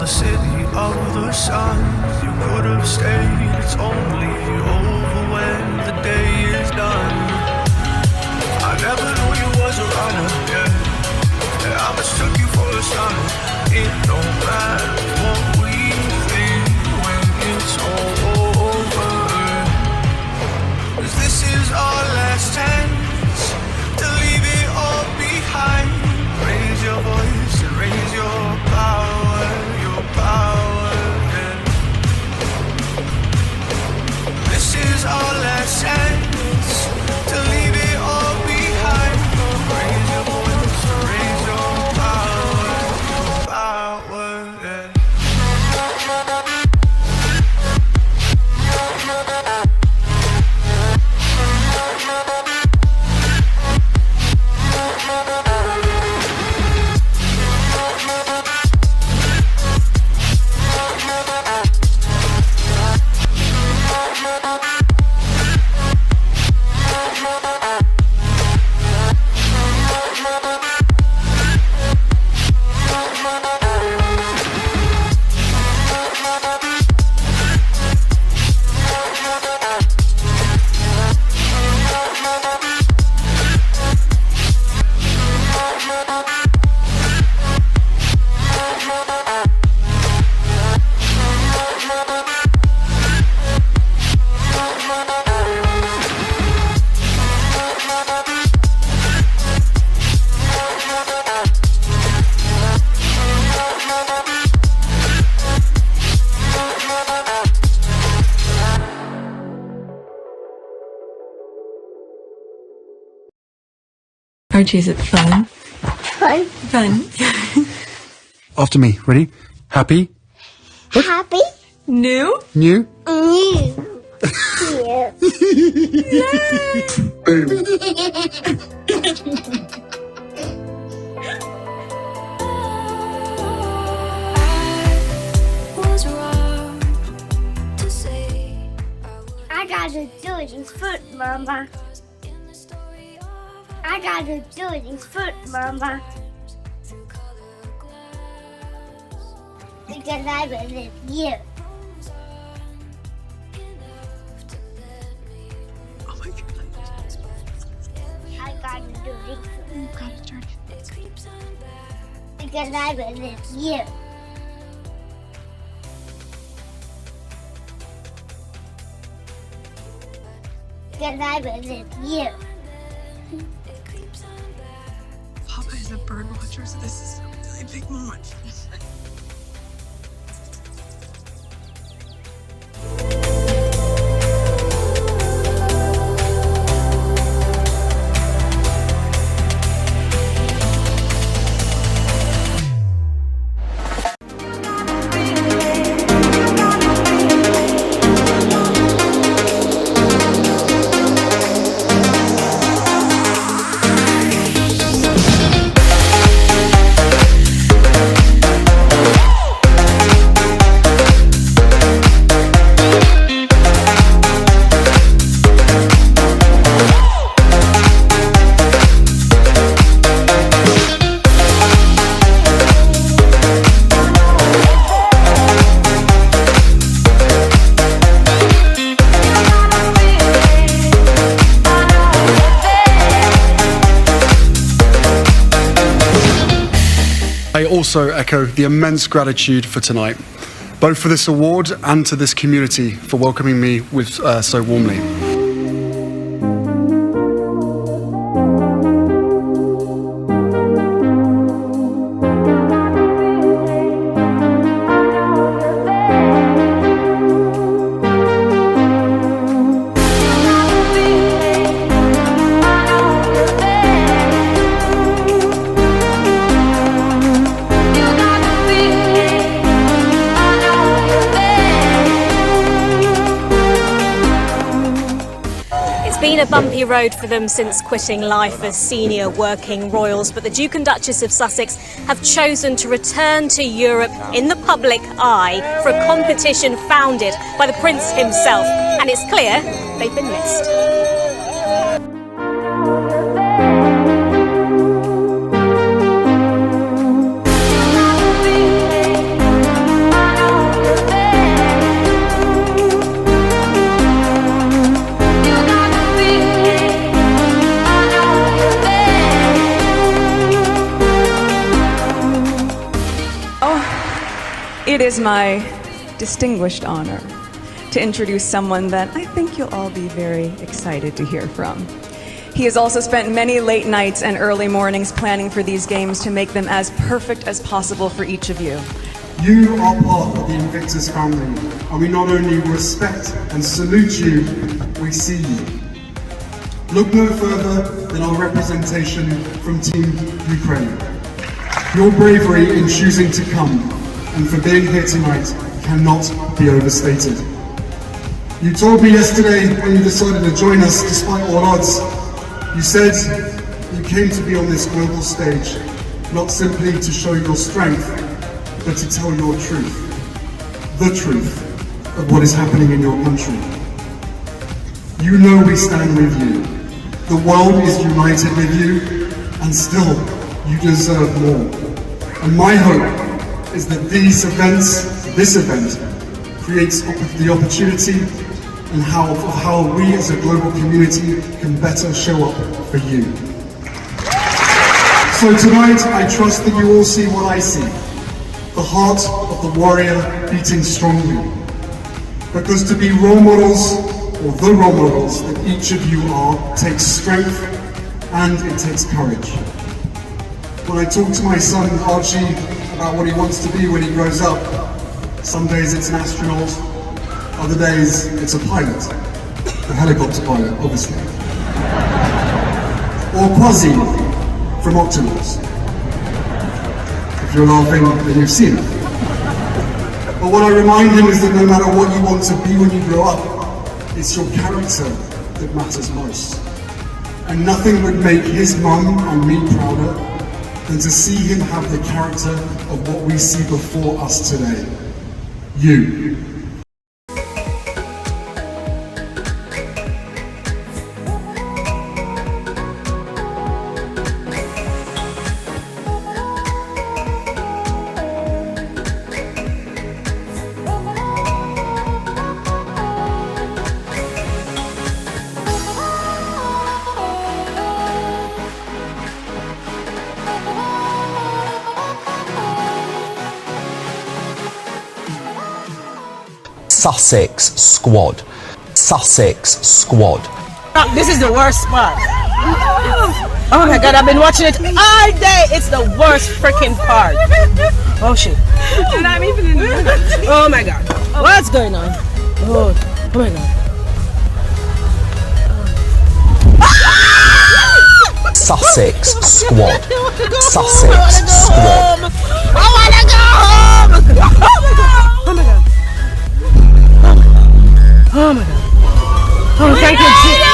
the city of the sun. You could have stayed, it's only over when the day is done. I never knew you was a runner, yeah. I mistook you for a son. It don't matter what we think when it's all over. 'Cause this is our last chance to leave it all behind. Raise your voice and raise your power, yeah. This is our last chance to leave it all behind. Raise your voice and raise your power, yeah. Archie, is it fun? Fun. Fun. After me. Ready? Happy? Happy. New? New? New. Yeah. I gotta do it in foot, Mama. I gotta do it in foot, Mama. Because I was with you. Oh my god. I gotta do it Oh god, it's dirty. because I was with you. Because I was with you. Papa is a bird watcher, so this is a really big moment. I also echo the immense gratitude for tonight, both for this award and to this community for welcoming me with so warmly. Been a bumpy road for them since quitting life as senior working royals, but the Duke and Duchess of Sussex have chosen to return to Europe in the public eye for a competition founded by the Prince himself, and it's clear they've been missed. It is my distinguished honor to introduce someone that I think you'll all be very excited to hear from. He has also spent many late nights and early mornings planning for these games to make them as perfect as possible for each of you. You are part of the Invictus family, and we not only respect and salute you, we see you. Look no further than our representation from Team Ukraine. Your bravery in choosing to come and for being here tonight cannot be overstated. You told me yesterday when you decided to join us despite all odds, you said you came to be on this global stage, not simply to show your strength, but to tell your truth. The truth of what is happening in your country. You know we stand with you. The world is united with you, and still, you deserve more. And my hope is that this event, creates the opportunity and how we as a global community can better show up for you. So tonight, I trust that you all see what I see. The heart of the warrior beating strongly. Because to be role models, or the role models that each of you are, takes strength and it takes courage. When I talk to my son Archie about what he wants to be when he grows up, some days it's an astronaut, other days it's a pilot, a helicopter pilot, obviously. Or Quasi from Octonauts. If you're laughing, then you've seen it. But what I remind him is that no matter what you want to be when you grow up, it's your character that matters most. And nothing would make his mum and me prouder than to see him have the character of what we see before us today. You. Sussex squad. Sussex squad. This is the worst part. Oh my god, I've been watching it all day. It's the worst freaking part. Oh shit. And I'm even in the Oh my god. What's going on? Oh my god. Sussex squad. Sussex squad. I wanna go home! Oh my god. Oh my god. Oh, thank you, Jesus.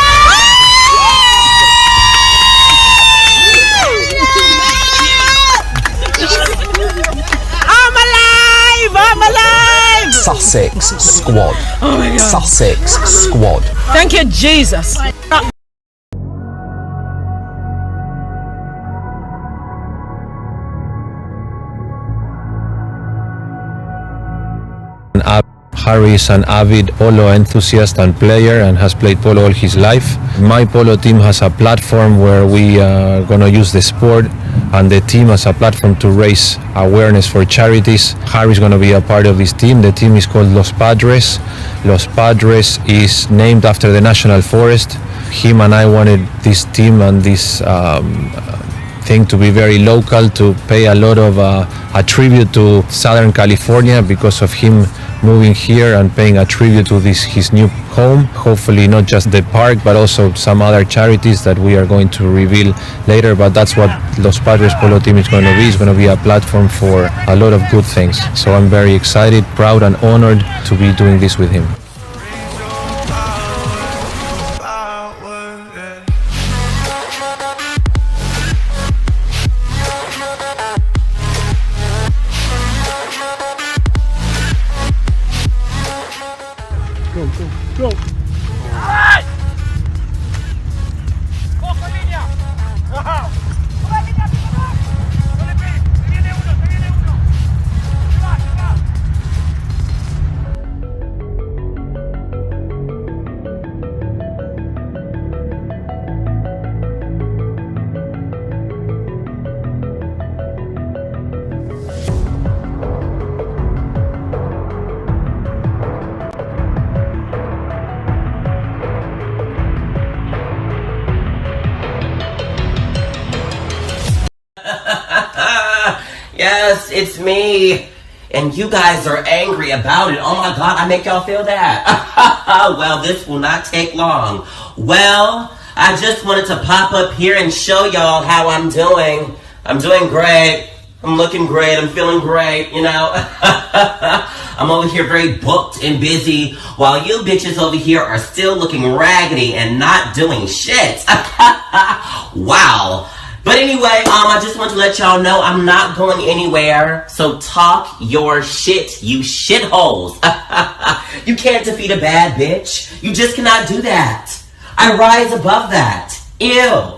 I'm alive! I'm alive! Sussex squad. Oh my god. Sussex squad. Thank you, Jesus. Harry is an avid polo enthusiast and player and has played polo all his life. My polo team has a platform where we are going to use the sport and the team as a platform to raise awareness for charities. Harry is going to be a part of this team. The team is called Los Padres. Los Padres is named after the National Forest. Him and I wanted this team and this thing to be very local, to pay a lot of a tribute to Southern California because of him moving here and paying a tribute to his new home. Hopefully not just the park, but also some other charities that we are going to reveal later. But that's what Los Padres Polo Team is going to be. It's going to be a platform for a lot of good things. So I'm very excited, proud and honored to be doing this with him. yes, it's me. And you guys are angry about it. Oh my God, I make y'all feel that. Well, this will not take long. Well, I just wanted to pop up here and show y'all how I'm doing. I'm doing great. I'm looking great. I'm feeling great, you know. I'm over here very booked and busy while you bitches over here are still looking raggedy and not doing shit. Wow. But anyway, I just want to let y'all know I'm not going anywhere. So talk your shit, you shitholes. You can't defeat a bad bitch. You just cannot do that. I rise above that. Ew.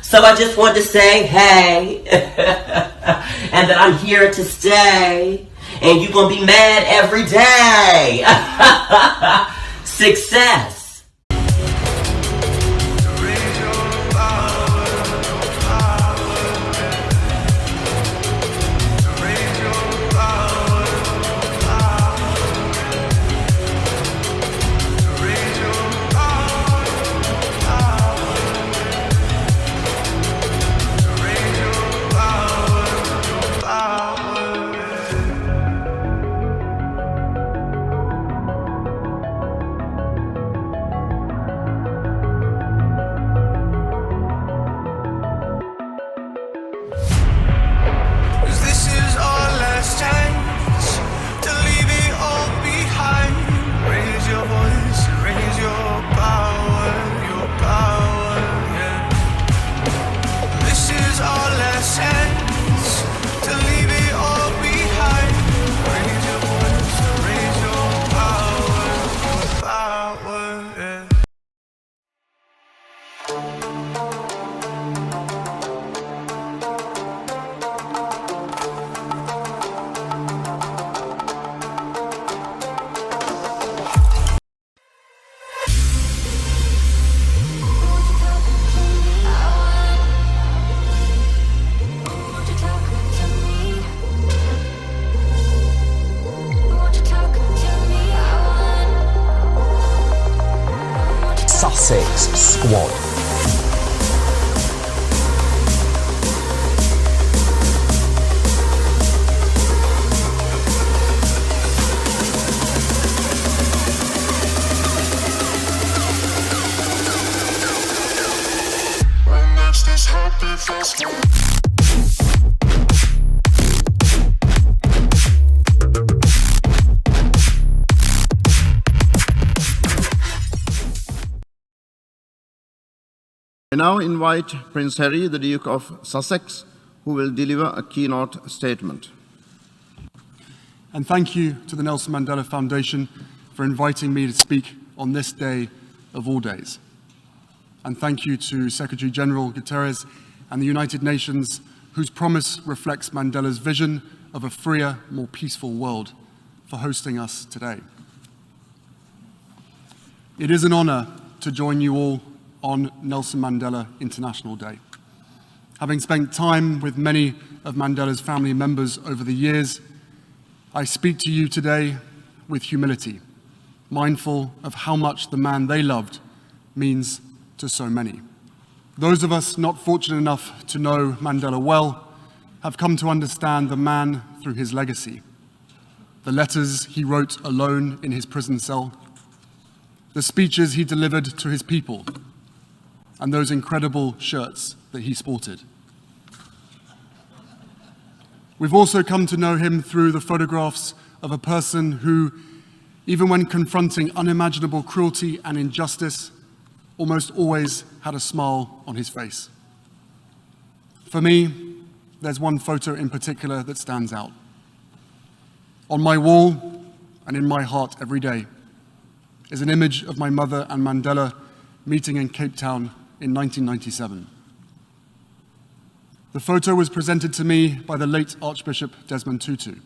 So I just wanted to say, hey, and that I'm here to stay, and you gonna be mad every day. Success. Sussex squad. I now invite Prince Harry, the Duke of Sussex, who will deliver a keynote statement. And thank you to the Nelson Mandela Foundation for inviting me to speak on this day of all days. And thank you to Secretary General Guterres and the United Nations, whose promise reflects Mandela's vision of a freer, more peaceful world, for hosting us today. It is an honor to join you all on Nelson Mandela International Day. Having spent time with many of Mandela's family members over the years, I speak to you today with humility, mindful of how much the man they loved means to so many. Those of us not fortunate enough to know Mandela well have come to understand the man through his legacy, the letters he wrote alone in his prison cell, the speeches he delivered to his people, and those incredible shirts that he sported. We've also come to know him through the photographs of a person who, even when confronting unimaginable cruelty and injustice, almost always had a smile on his face. For me, there's one photo in particular that stands out. On my wall and in my heart every day is an image of my mother and Mandela meeting in Cape Town in 1997. The photo was presented to me by the late Archbishop Desmond Tutu,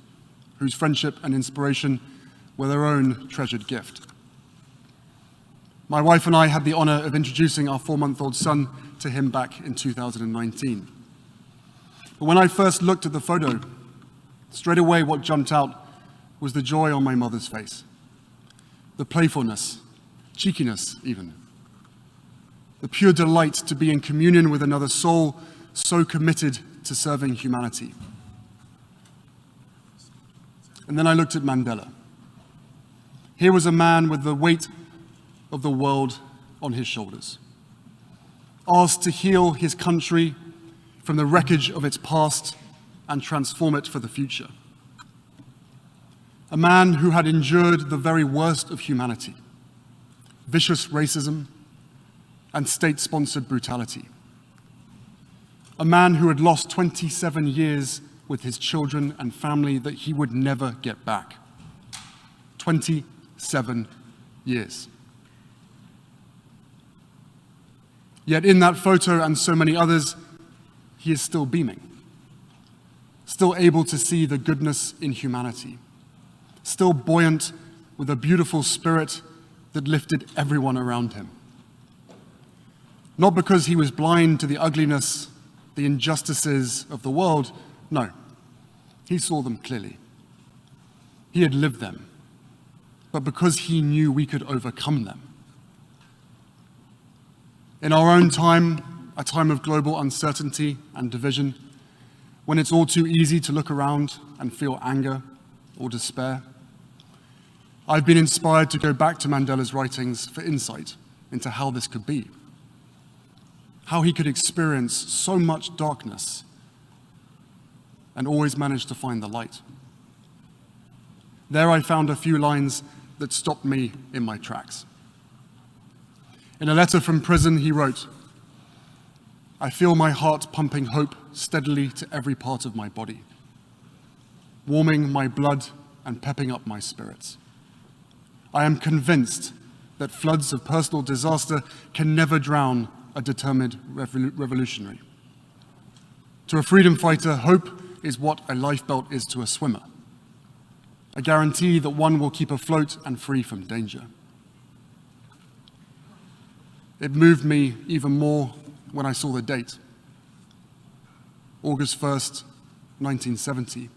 whose friendship and inspiration were their own treasured gift. My wife and I had the honor of introducing our 4-month-old son to him back in 2019. But when I first looked at the photo, straight away what jumped out was the joy on my mother's face, the playfulness, cheekiness even, the pure delight to be in communion with another soul so committed to serving humanity. And then I looked at Mandela. Here was a man with the weight of the world on his shoulders, asked to heal his country from the wreckage of its past and transform it for the future. A man who had endured the very worst of humanity, vicious racism and state-sponsored brutality. A man who had lost 27 years with his children and family that he would never get back. 27 years. Yet in that photo and so many others, he is still beaming, still able to see the goodness in humanity, still buoyant with a beautiful spirit that lifted everyone around him. Not because he was blind to the ugliness, the injustices of the world, no, he saw them clearly. He had lived them, but because he knew we could overcome them. In our own time, a time of global uncertainty and division, when it's all too easy to look around and feel anger or despair, I've been inspired to go back to Mandela's writings for insight into how this could be, how he could experience so much darkness and always manage to find the light. There I found a few lines that stopped me in my tracks. In a letter from prison, he wrote, "I feel my heart pumping hope steadily to every part of my body, warming my blood and pepping up my spirits. I am convinced that floods of personal disaster can never drown a determined revolutionary. To a freedom fighter, hope is what a lifebelt is to a swimmer, a guarantee that one will keep afloat and free from danger." It moved me even more when I saw the date, August 1st, 1970,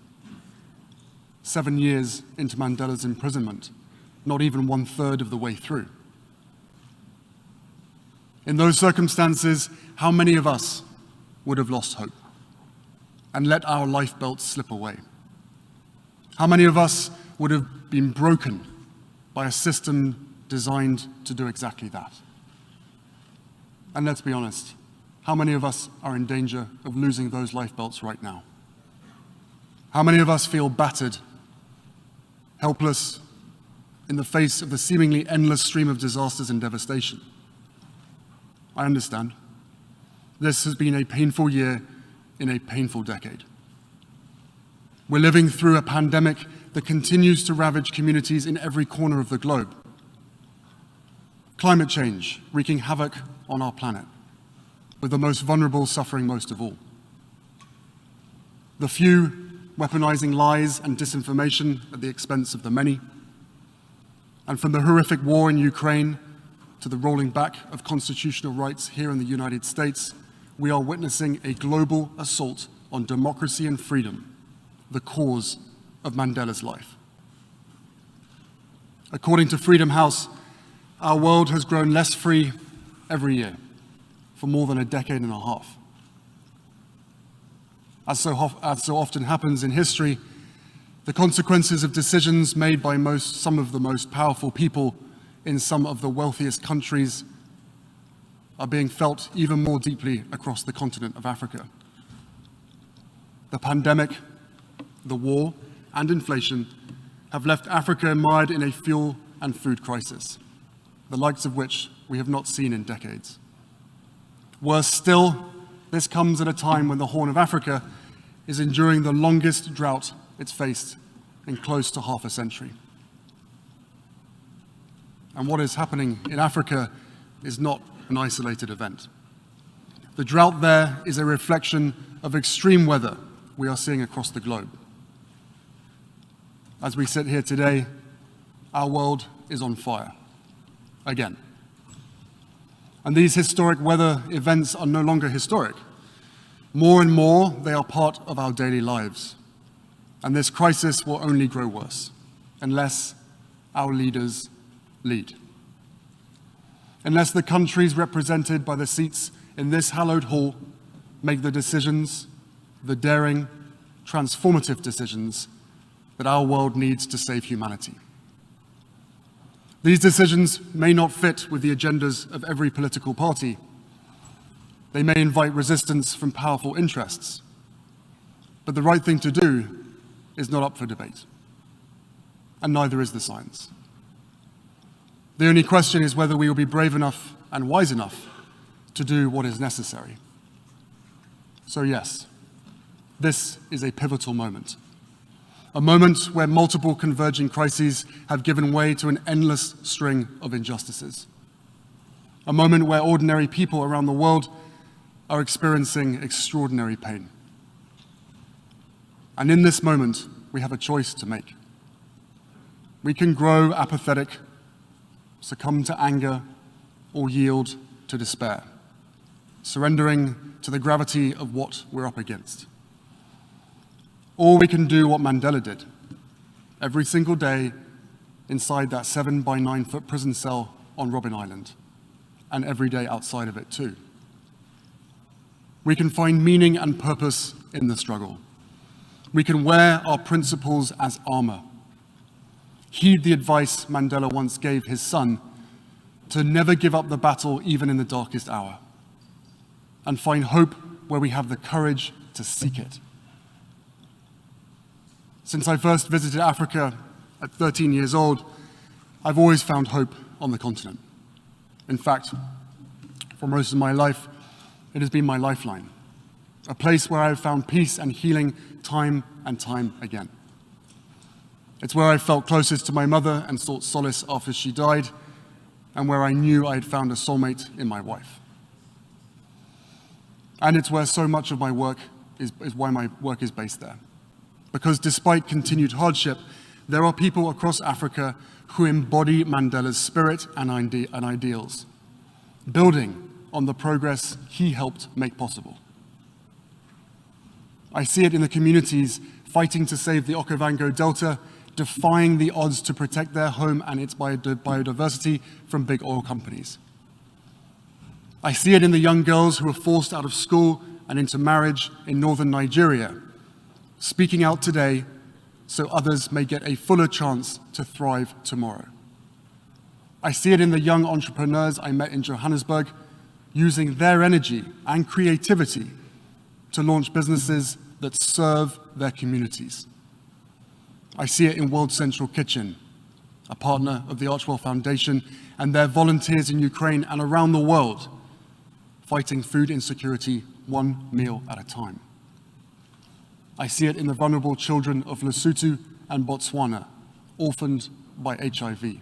7 years into Mandela's imprisonment, not even 1/3 of the way through. In those circumstances, how many of us would have lost hope and let our lifebelts slip away? How many of us would have been broken by a system designed to do exactly that? And let's be honest, how many of us are in danger of losing those lifebelts right now? How many of us feel battered, helpless, in the face of the seemingly endless stream of disasters and devastation? I understand. This has been a painful year in a painful decade. We're living through a pandemic that continues to ravage communities in every corner of the globe. Climate change wreaking havoc on our planet, with the most vulnerable suffering most of all. The few weaponizing lies and disinformation at the expense of the many. And from the horrific war in Ukraine to the rolling back of constitutional rights here in the United States, we are witnessing a global assault on democracy and freedom, the cause of Mandela's life. According to Freedom House, our world has grown less free every year for more than a decade and a half. As so often happens in history, the consequences of decisions made by some of the most powerful people in some of the wealthiest countries are being felt even more deeply across the continent of Africa. The pandemic, the war, and inflation have left Africa mired in a fuel and food crisis, the likes of which we have not seen in decades. Worse still, this comes at a time when the Horn of Africa is enduring the longest drought it's faced in close to half a century. And what is happening in Africa is not an isolated event. The drought there is a reflection of extreme weather we are seeing across the globe. As we sit here today, our world is on fire, again. And these historic weather events are no longer historic. More and more, they are part of our daily lives. And this crisis will only grow worse unless our leaders lead. Unless the countries represented by the seats in this hallowed hall make the decisions, the daring, transformative decisions that our world needs to save humanity. These decisions may not fit with the agendas of every political party. They may invite resistance from powerful interests. But the right thing to do is not up for debate. And neither is the science. The only question is whether we will be brave enough and wise enough to do what is necessary. So yes, this is a pivotal moment. A moment where multiple converging crises have given way to an endless string of injustices. A moment where ordinary people around the world are experiencing extraordinary pain. And in this moment, we have a choice to make. We can grow apathetic, succumb to anger, or yield to despair, surrendering to the gravity of what we're up against. Or we can do what Mandela did, every single day inside that 7 by 9 foot prison cell on Robben Island, and every day outside of it too. We can find meaning and purpose in the struggle. We can wear our principles as armor. Heed the advice Mandela once gave his son to never give up the battle even in the darkest hour, and find hope where we have the courage to seek it. Since I first visited Africa at 13 years old, I've always found hope on the continent. In fact, for most of my life, it has been my lifeline, a place where I've found peace and healing time and time again. It's where I felt closest to my mother and sought solace after she died, and where I knew I had found a soulmate in my wife. And it's where so much of my work is why my work is based there. Because despite continued hardship, there are people across Africa who embody Mandela's spirit and ideals, building on the progress he helped make possible. I see it in the communities fighting to save the OKAVANGO Delta, defying the odds to protect their home and its biodiversity from big oil companies. I see it in the young girls who are forced out of school and into marriage in northern Nigeria, speaking out today so others may get a fuller chance to thrive tomorrow. I see it in the young entrepreneurs I met in Johannesburg, using their energy and creativity to launch businesses that serve their communities. I see it in World Central Kitchen, a partner of the Archwell Foundation, and their volunteers in Ukraine and around the world, fighting food insecurity one meal at a time. I see it in the vulnerable children of Lesotho and Botswana, orphaned by HIV,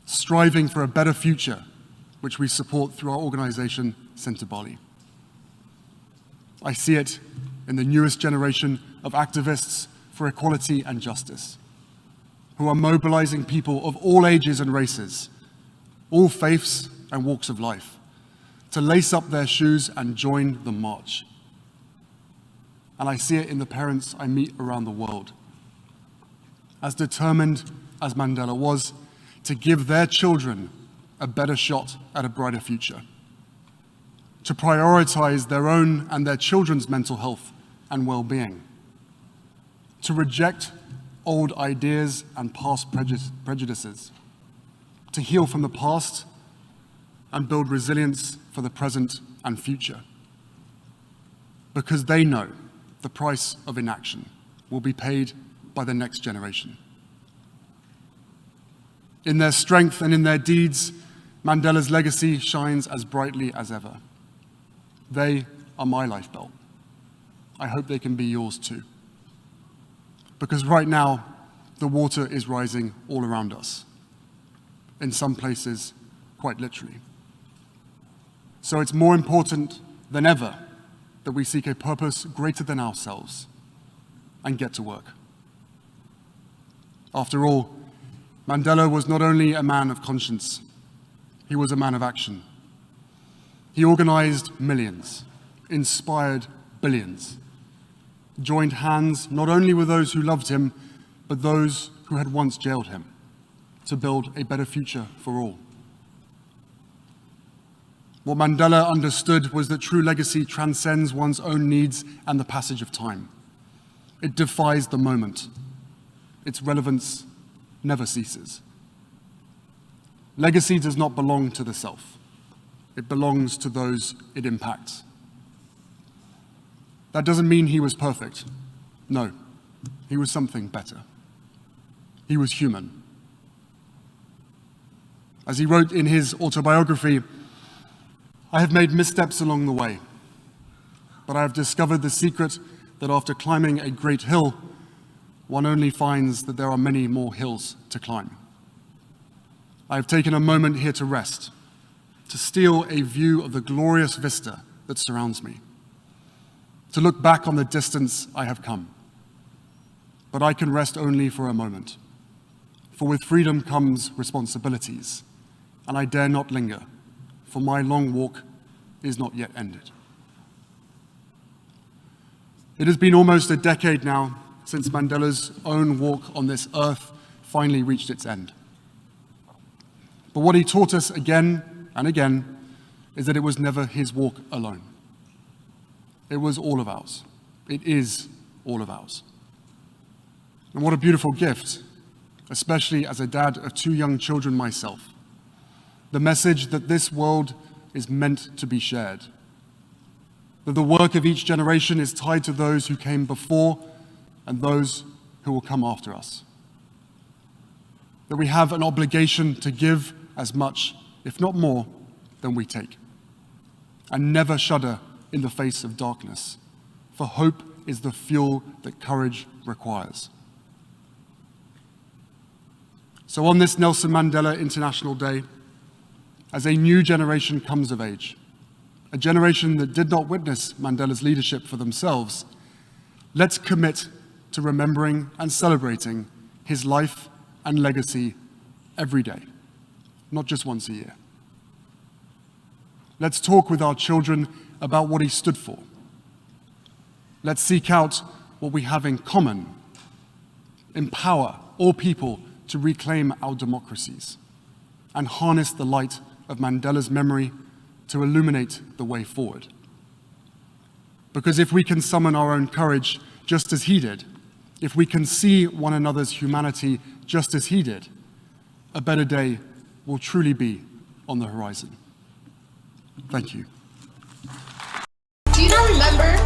striving for a better future, which we support through our organization, Centre Bali. I see it in the newest generation of activists for equality and justice, who are mobilizing people of all ages and races, all faiths and walks of life, to lace up their shoes and join the march. And I see it in the parents I meet around the world, as determined as Mandela was to give their children a better shot at a brighter future, to prioritize their own and their children's mental health and well-being, to reject old ideas and past prejudices, to heal from the past and build resilience for the present and future, because they know the price of inaction will be paid by the next generation. In their strength and in their deeds, Mandela's legacy shines as brightly as ever. They are my lifebelt. I hope they can be yours too. Because right now, the water is rising all around us. In some places, quite literally. So it's more important than ever that we seek a purpose greater than ourselves and get to work. After all, Mandela was not only a man of conscience, he was a man of action. He organized millions, inspired billions, joined hands not only with those who loved him, but those who had once jailed him, to build a better future for all. What Mandela understood was that true legacy transcends one's own needs and the passage of time. It defies the moment. its relevance never ceases. Legacy does not belong to the self. It belongs to those it impacts. That doesn't mean he was perfect. No, he was something better. He was human. As he wrote in his autobiography, "I have made missteps along the way, but I have discovered the secret that after climbing a great hill, one only finds that there are many more hills to climb. I have taken a moment here to rest, to steal a view of the glorious vista that surrounds me, to look back on the distance I have come. But I can rest only for a moment, for with freedom comes responsibilities, and I dare not linger, for my long walk is not yet ended." It has been almost a decade now since Mandela's own walk on this earth finally reached its end. But what he taught us again and again is that it was never his walk alone. It was all of ours. It is all of ours. And what a beautiful gift, especially as a dad of 2 young children myself. The message that this world is meant to be shared. That the work of each generation is tied to those who came before and those who will come after us. That we have an obligation to give as much, if not more, than we take. And never shudder in the face of darkness, for hope is the fuel that courage requires. So on this Nelson Mandela International Day, as a new generation comes of age, a generation that did not witness Mandela's leadership for themselves, let's commit to remembering and celebrating his life and legacy every day, not just once a year. Let's talk with our children about what he stood for. Let's seek out what we have in common, empower all people to reclaim our democracies, and harness the light of Mandela's memory to illuminate the way forward. Because if we can summon our own courage just as he did, if we can see one another's humanity just as he did, a better day will truly be on the horizon. Thank you. Do you not remember?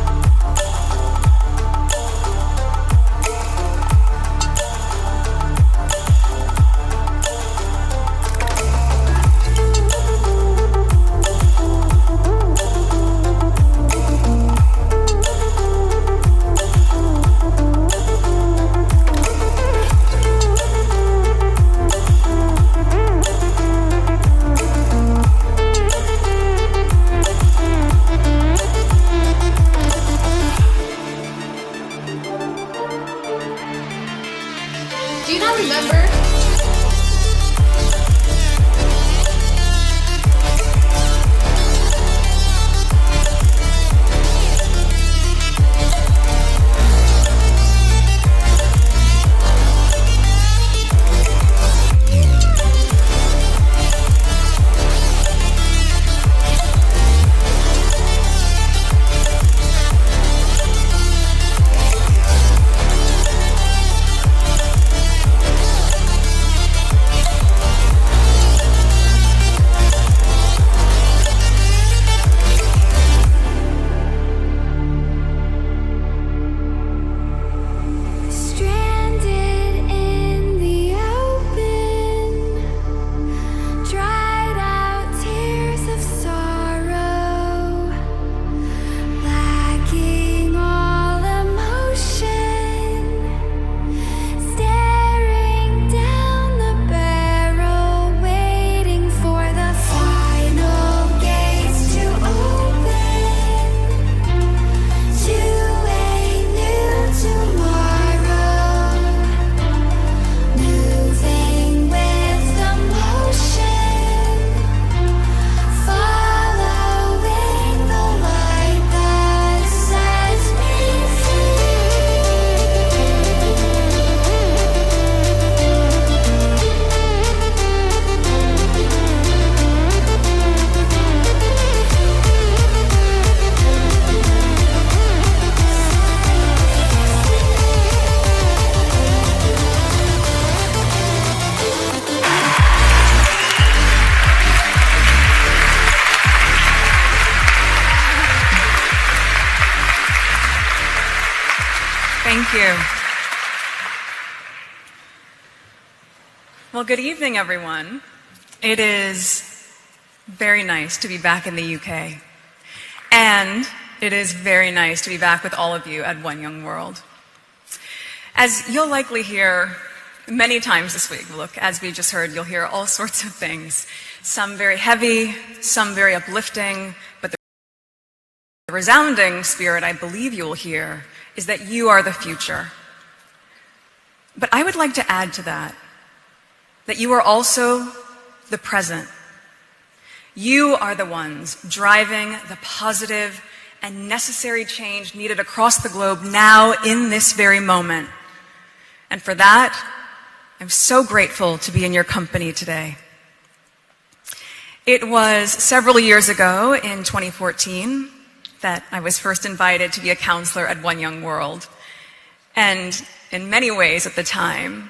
Thank you. Well, good evening, everyone. It is very nice to be back in the UK. And it is very nice to be back with all of you at One Young World. As you'll likely hear many times this week, look, as we just heard, you'll hear all sorts of things. Some very heavy, some very uplifting, but the resounding spirit I believe you will hear is that you are the future. But I would like to add to that you are also the present. You are the ones driving the positive and necessary change needed across the globe now in this very moment. And for that, I'm so grateful to be in your company today. It was several years ago in 2014 that I was first invited to be a counselor at One Young World. And in many ways at the time,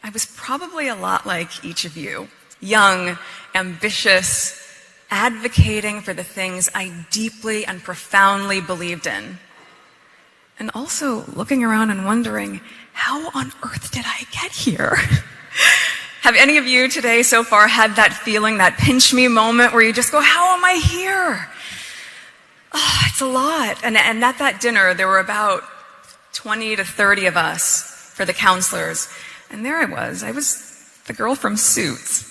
I was probably a lot like each of you, young, ambitious, advocating for the things I deeply and profoundly believed in. And also looking around and wondering, how on earth did I get here? Have any of you today so far had that feeling, that pinch me moment where you just go, how am I here? Oh, it's a lot. And at that dinner, there were about 20 to 30 of us for the counselors. And there I was the girl from Suits.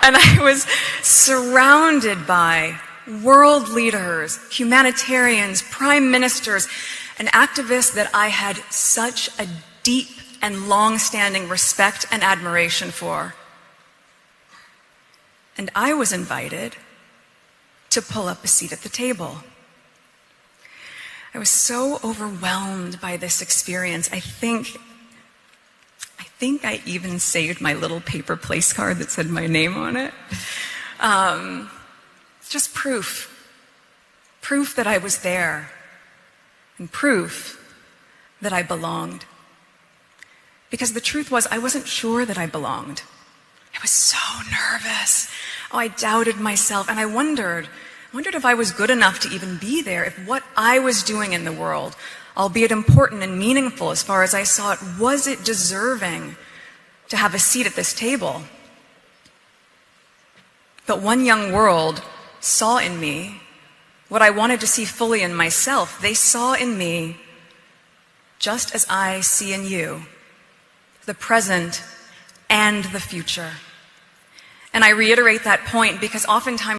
And I was surrounded by world leaders, humanitarians, prime ministers, and activists that I had such a deep and long-standing respect and admiration for. And I was invited to pull up a seat at the table. I was so overwhelmed by this experience. I think I even saved my little paper place card that said my name on it. Just proof that I was there, and proof that I belonged. Because the truth was, I wasn't sure that I belonged. I was so nervous. Oh, I doubted myself, and I wondered if I was good enough to even be there, if what I was doing in the world, albeit important and meaningful as far as I saw it, was it deserving to have a seat at this table? But One Young World saw in me what I wanted to see fully in myself. They saw in me, just as I see in you, the present and the future. And I reiterate that point because oftentimes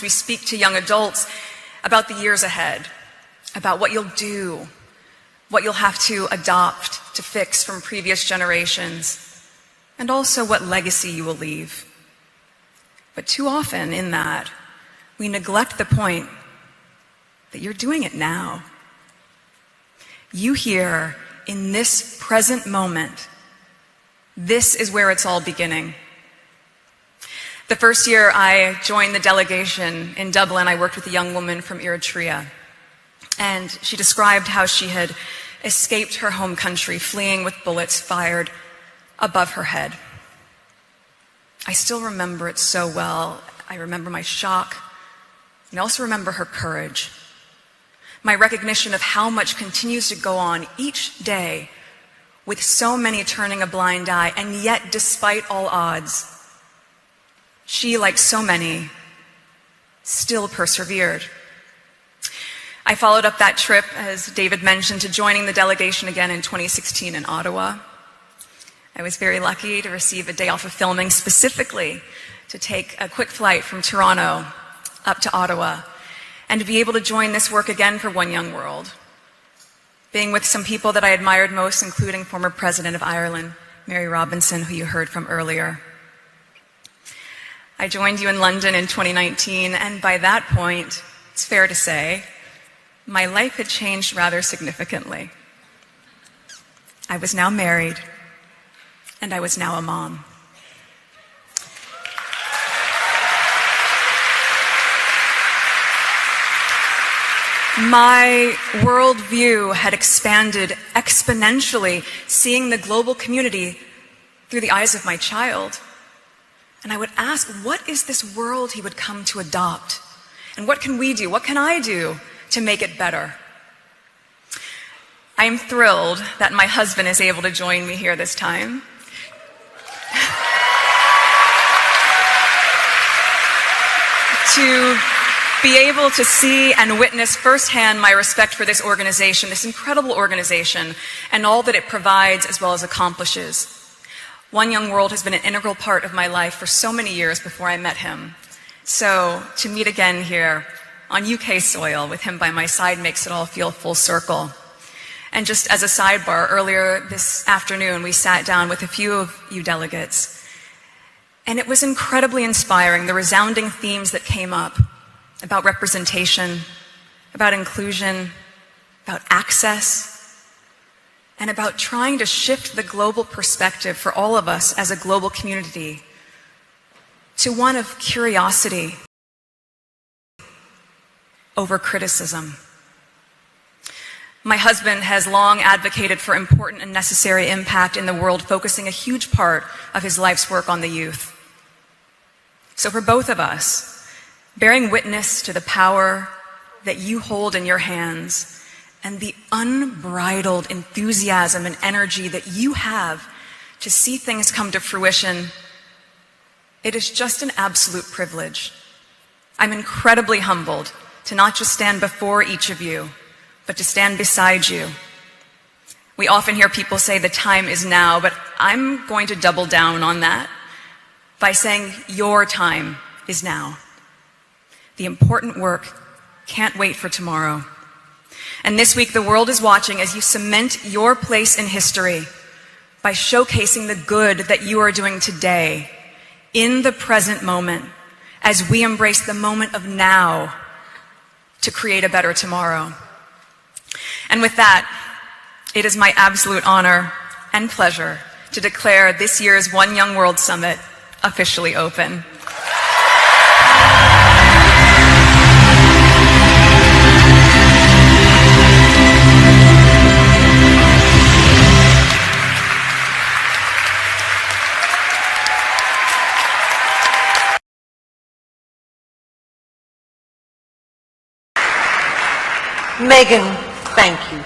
we speak to young adults about the years ahead, about what you'll do, what you'll have to adopt to fix from previous generations, and also what legacy you will leave. But too often in that, we neglect the point that you're doing it now. You here, in this present moment, this is where it's all beginning. The first year I joined the delegation in Dublin, I worked with a young woman from Eritrea. And she described how she had escaped her home country, fleeing with bullets fired above her head. I still remember it so well. I remember my shock, and I also remember her courage. My recognition of how much continues to go on each day with so many turning a blind eye, and yet despite all odds, she, like so many, still persevered. I followed up that trip, as David mentioned, to joining the delegation again in 2016 in Ottawa. I was very lucky to receive a day off of filming specifically to take a quick flight from Toronto up to Ottawa and to be able to join this work again for One Young World, being with some people that I admired most, including former President of Ireland, Mary Robinson, who you heard from earlier. I joined you in London in 2019, and by that point, it's fair to say, my life had changed rather significantly. I was now married, and I was now a mom. My worldview had expanded exponentially, seeing the global community through the eyes of my child. And I would ask, what is this world he would come to adopt? And what can we do? What can I do to make it better? I am thrilled that my husband is able to join me here this time. To be able to see and witness firsthand my respect for this organization, this incredible organization, and all that it provides as well as accomplishes. One Young World has been an integral part of my life for so many years before I met him. So to meet again here on UK soil with him by my side makes it all feel full circle. And just as a sidebar, earlier this afternoon we sat down with a few of you delegates, and it was incredibly inspiring, the resounding themes that came up about representation, about inclusion, about access, and about trying to shift the global perspective for all of us as a global community to one of curiosity over criticism. My husband has long advocated for important and necessary impact in the world, focusing a huge part of his life's work on the youth. So for both of us, bearing witness to the power that you hold in your hands and the unbridled enthusiasm and energy that you have to see things come to fruition, it is just an absolute privilege. I'm incredibly humbled to not just stand before each of you, but to stand beside you. We often hear people say the time is now, but I'm going to double down on that by saying your time is now. The important work can't wait for tomorrow. And this week, the world is watching as you cement your place in history by showcasing the good that you are doing today, in the present moment, as we embrace the moment of now to create a better tomorrow. And with that, it is my absolute honor and pleasure to declare this year's One Young World Summit officially open. Meghan, thank you.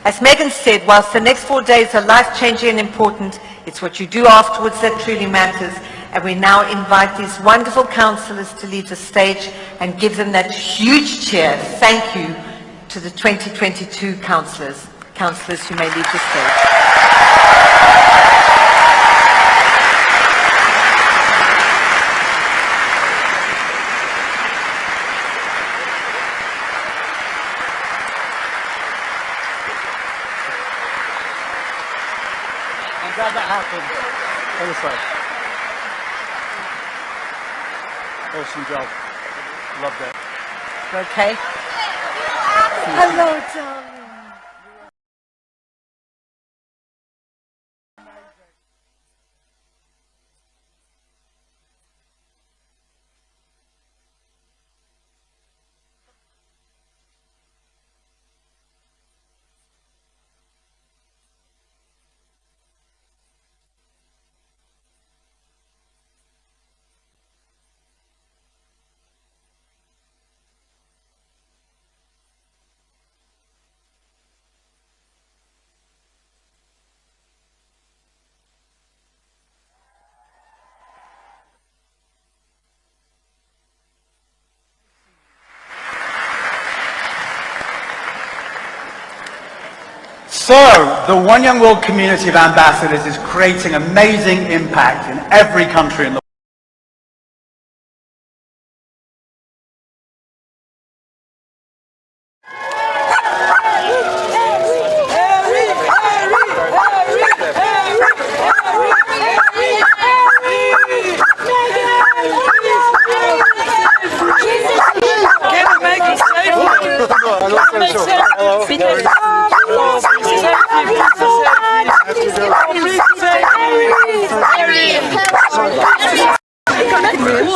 As Meghan said, whilst the next 4 days are life-changing and important, it's what you do afterwards that truly matters. And we now invite these wonderful councillors to leave the stage and give them that huge cheer. Thank you to the 2022 councillors. Councillors, you may leave the stage. Glad that happened. Honestly. Awesome job. Loved it. Okay. Hello, darling. So, the One Young World community of ambassadors is creating amazing impact in every country in the world.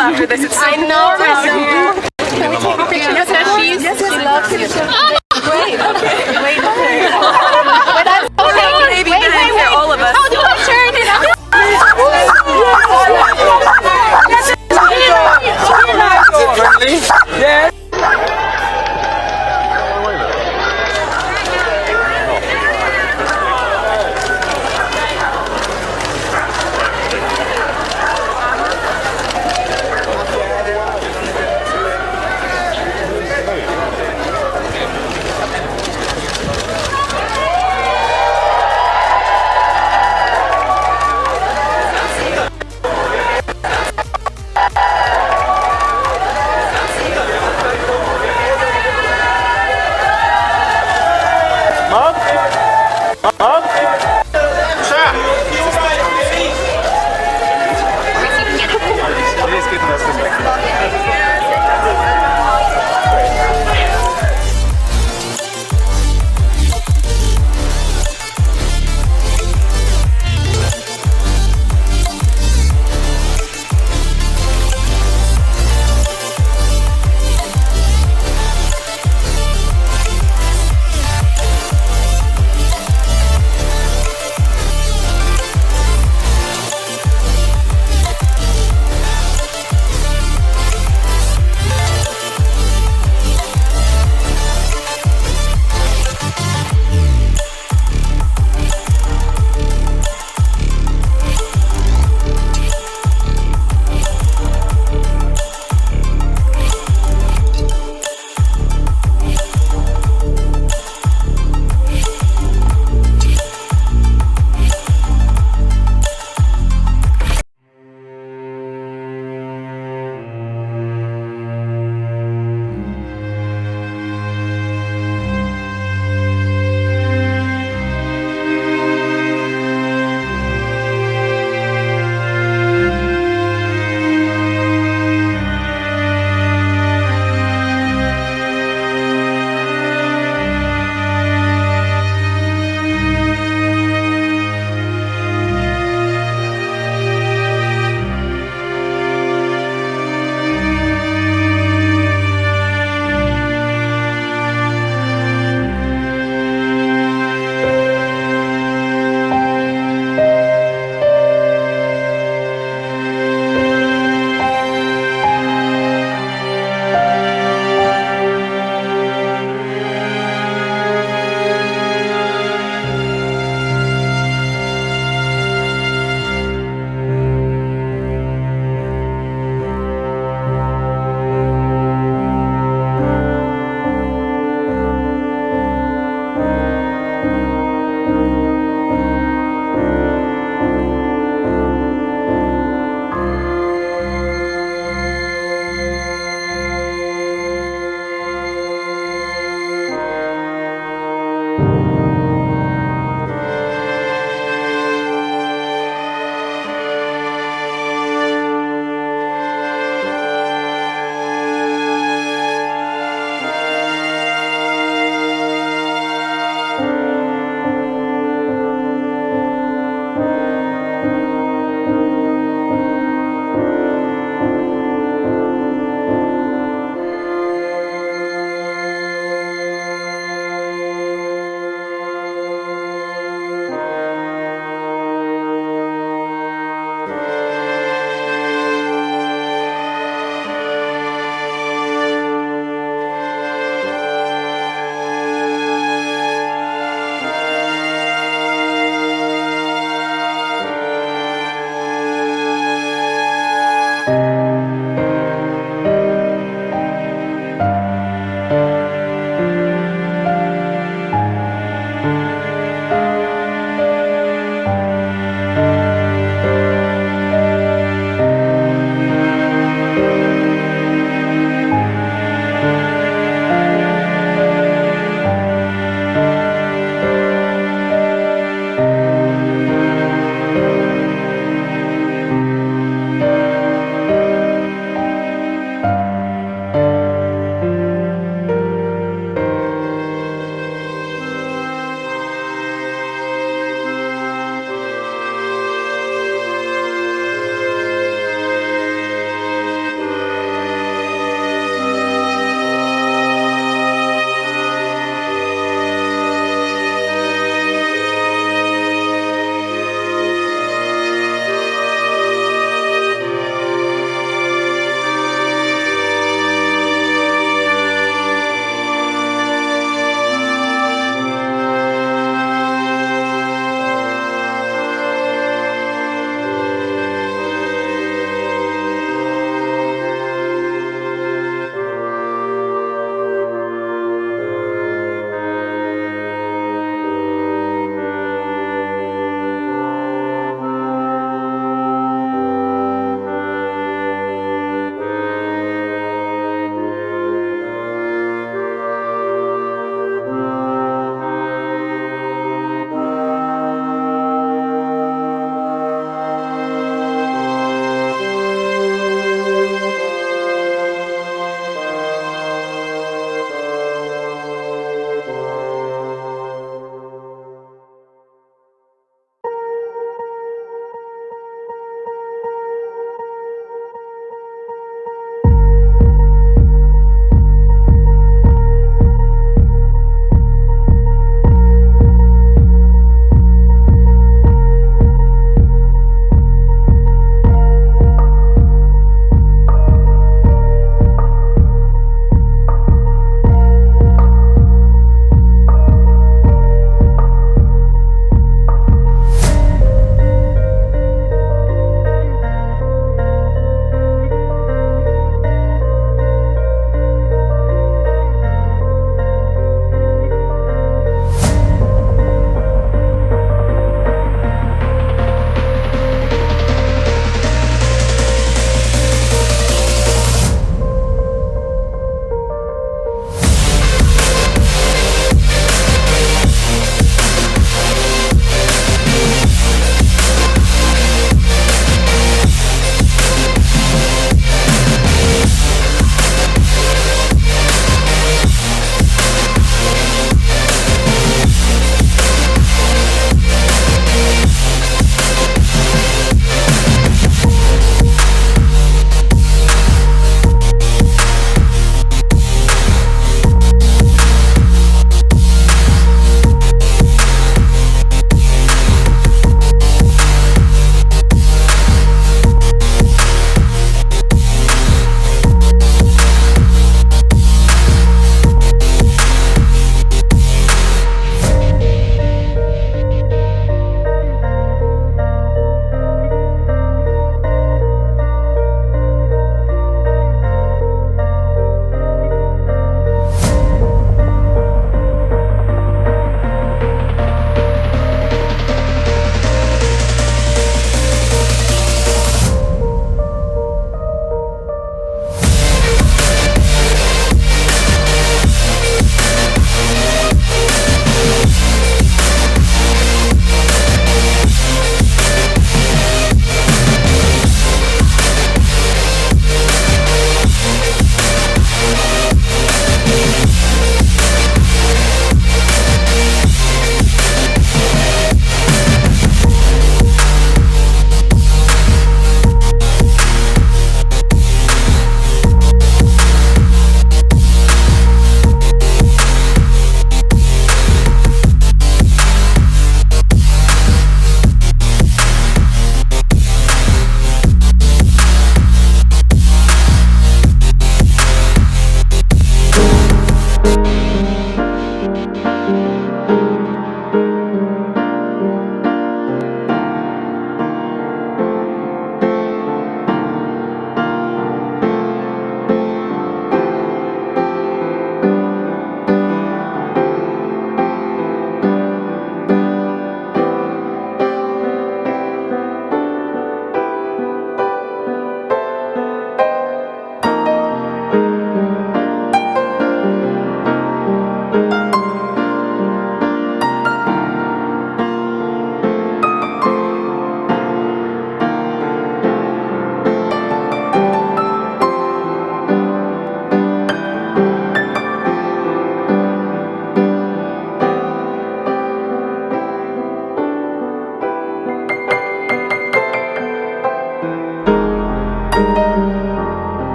After this, it's I know around here. Can we take a picture with her? She loves it. Great. Wait. But I'm okay. Wait. All of us. I'll do a picture. Yeah.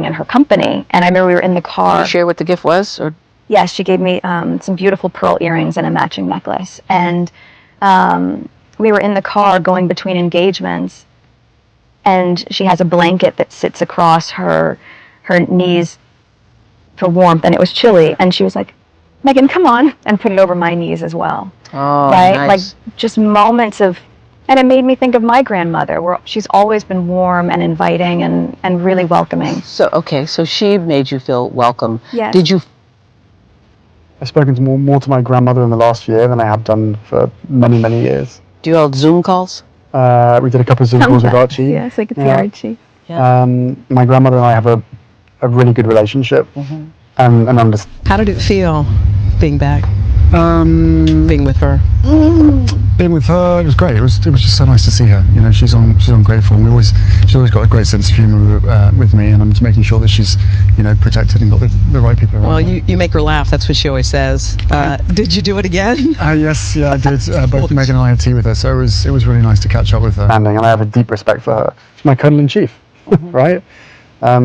in her company. And I remember we were in the car. Did you share what the gift was? Or? Yes, she gave me some beautiful pearl earrings and a matching necklace. And we were in the car going between engagements, and she has a blanket that sits across her knees for warmth, and it was chilly. And she was like, Meghan, come on, and put it over my knees as well. Oh, right? nice. Like just moments of, and it made me think of my grandmother, where she's always been warm and inviting and really welcoming. So, okay, so she made you feel welcome. Yes. Did you? I've spoken to more to my grandmother in the last year than I have done for many, many years. Do you hold Zoom calls? We did a couple of Zoom calls with Archie. Yes, I could see Archie. Yeah. My grandmother and I have a really good relationship. And How did it feel being back? Being with her. Being with her, it was great. It was just so nice to see her. You know, she's on great form. She's always got a great sense of humour with me, and I'm just making sure that she's, you know, protected and got the right people around. Well, you make her laugh. That's what she always says. Did you do it again? Yes, yeah, I did. Both Meghan and I had tea with her, so it was really nice to catch up with her. And I have a deep respect for her. She's my cuddle in chief, right?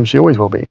She always will be.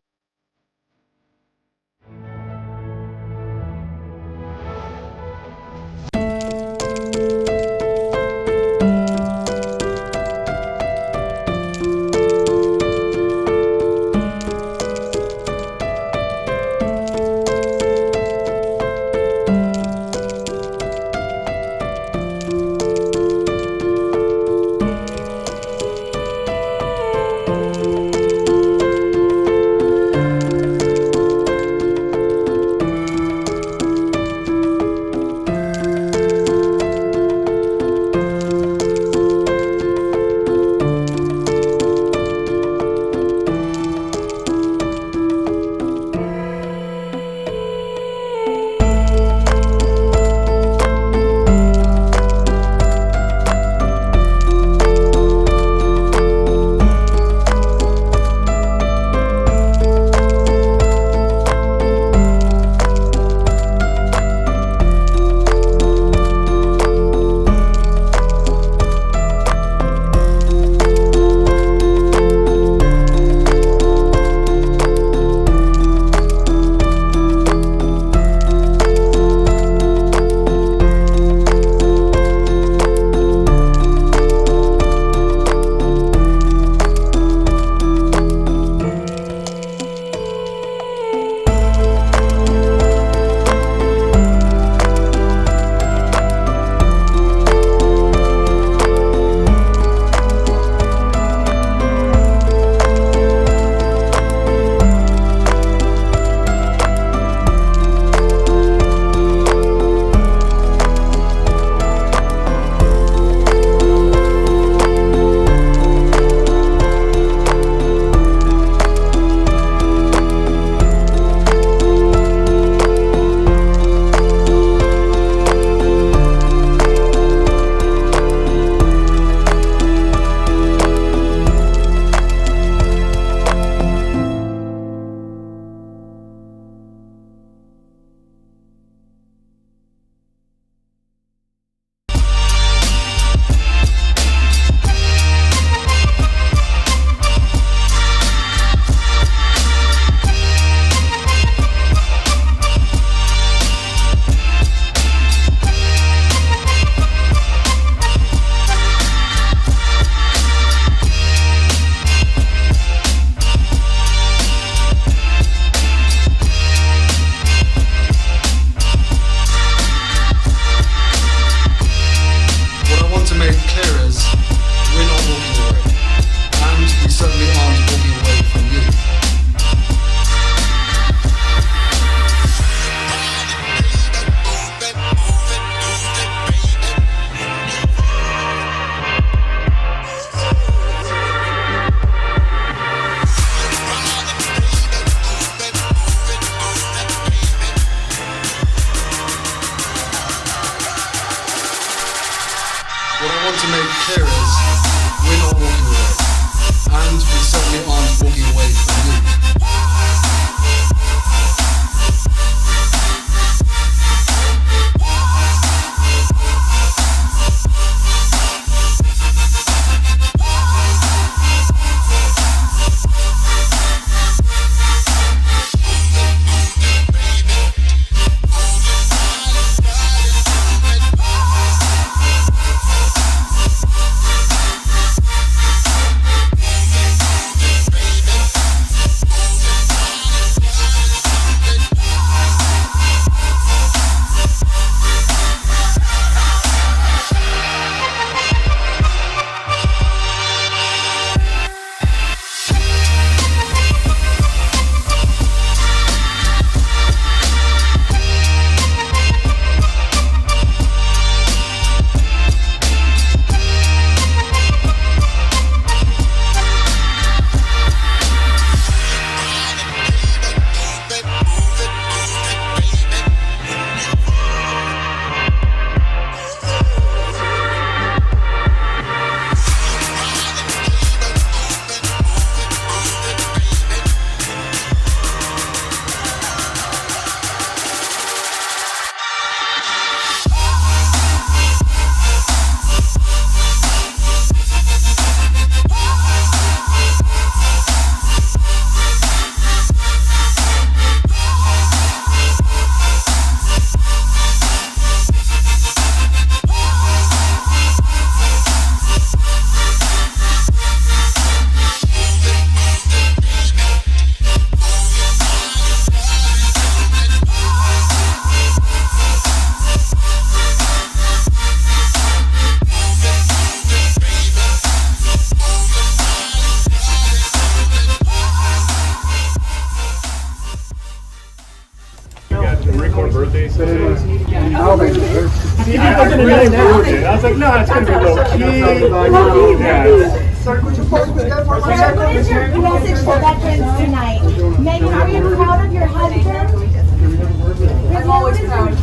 I was like, no, it's going to be low key. What is your message to veterans tonight? Meghan, are you proud of your husband? I'm always proud.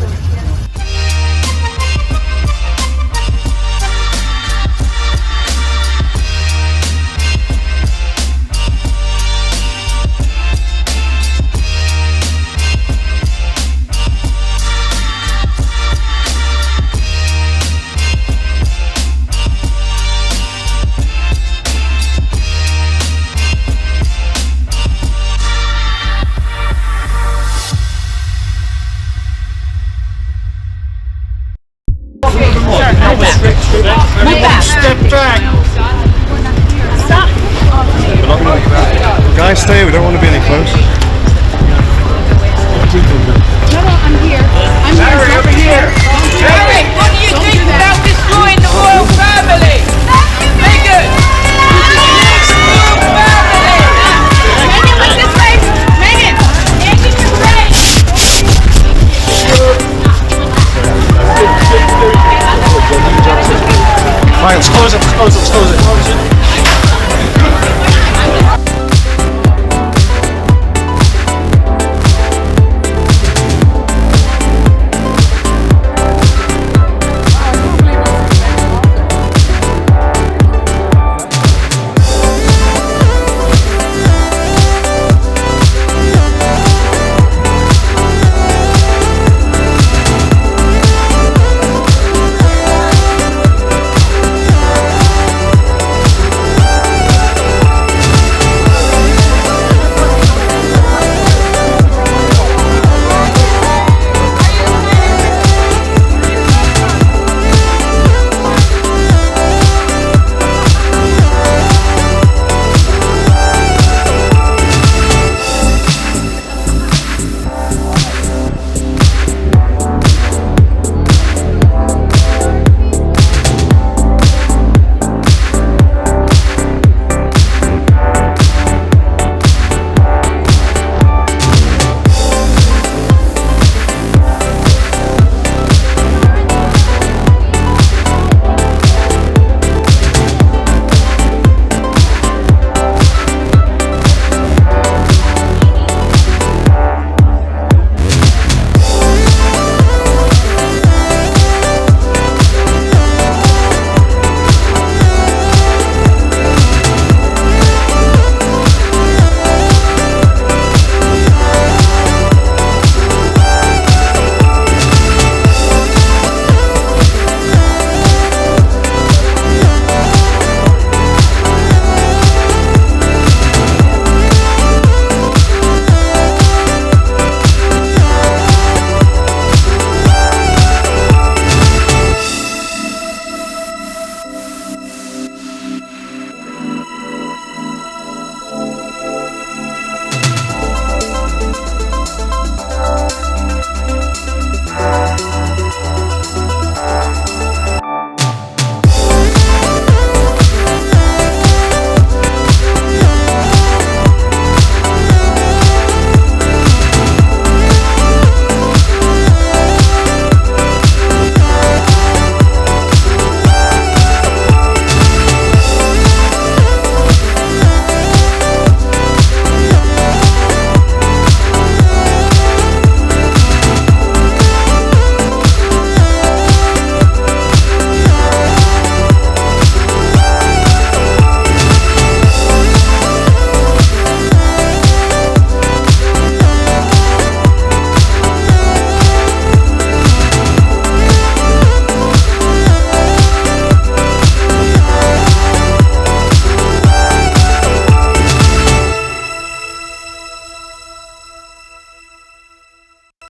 Step back. Stop. Guys, stay. We don't want to be any closer. No, I'm here. I'm here.